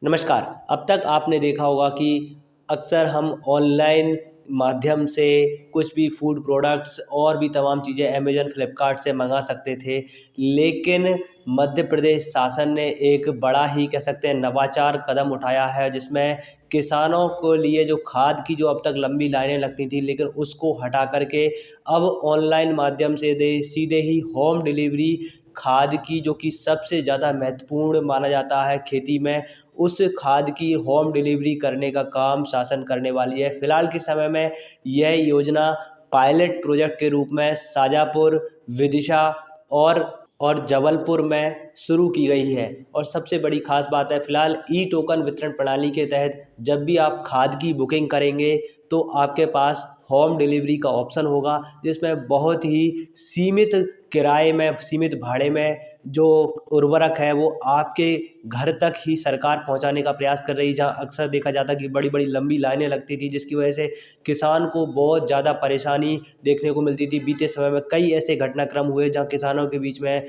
नमस्कार। अब तक आपने देखा होगा कि अक्सर हम ऑनलाइन माध्यम से कुछ भी फूड प्रोडक्ट्स और भी तमाम चीज़ें अमेज़न, फ्लिपकार्ट से मंगा सकते थे। लेकिन मध्य प्रदेश शासन ने एक बड़ा ही कह सकते हैं नवाचार कदम उठाया है, जिसमें किसानों को लिए जो खाद की जो अब तक लंबी लाइनें लगती थी, लेकिन उसको हटा कर के अब ऑनलाइन माध्यम से दे सीधे ही होम डिलीवरी खाद की, जो कि सबसे ज़्यादा महत्वपूर्ण माना जाता है खेती में, उस खाद की होम डिलीवरी करने का काम शासन करने वाली है। फिलहाल के समय में यह योजना पायलट प्रोजेक्ट के रूप में शाजापुर, विदिशा और जबलपुर में शुरू की गई है। और सबसे बड़ी ख़ास बात है, फिलहाल ई टोकन वितरण प्रणाली के तहत जब भी आप खाद की बुकिंग करेंगे तो आपके पास होम डिलीवरी का ऑप्शन होगा, जिसमें बहुत ही सीमित किराए में, सीमित भाड़े में जो उर्वरक है वो आपके घर तक ही सरकार पहुंचाने का प्रयास कर रही है। जहां अक्सर देखा जाता कि बड़ी बड़ी लंबी लाइनें लगती थी, जिसकी वजह से किसान को बहुत ज़्यादा परेशानी देखने को मिलती थी। बीते समय में कई ऐसे घटनाक्रम हुए जहां किसानों के बीच में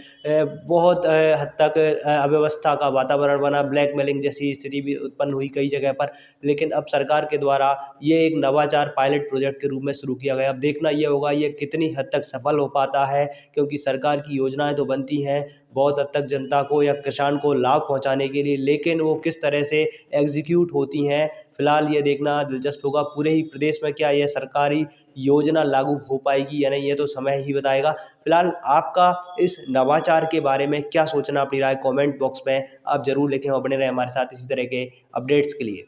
बहुत हद तक अव्यवस्था का वातावरण बना, ब्लैकमेलिंग जैसी स्थिति भी उत्पन्न हुई कई जगह पर। लेकिन अब सरकार के द्वारा ये एक नवाचार पायलट प्रोजेक्ट के रूप में शुरू किया गया। अब देखना ये होगा ये कितनी हद तक सफल हो पाता है, क्योंकि सरकार की योजनाएं तो बनती हैं बहुत हद तक जनता को या किसान को लाभ पहुंचाने के लिए, लेकिन वो किस तरह से एग्जीक्यूट होती हैं, फिलहाल ये देखना दिलचस्प होगा। पूरे ही प्रदेश में क्या यह सरकारी योजना लागू हो पाएगी या नहीं, ये तो समय ही बताएगा। फिलहाल आपका इस नवाचार के बारे में क्या सोचना, अपनी राय कमेंट बॉक्स में आप जरूर लिखें और बने रहें हमारे साथ इसी तरह के अपडेट्स के लिए।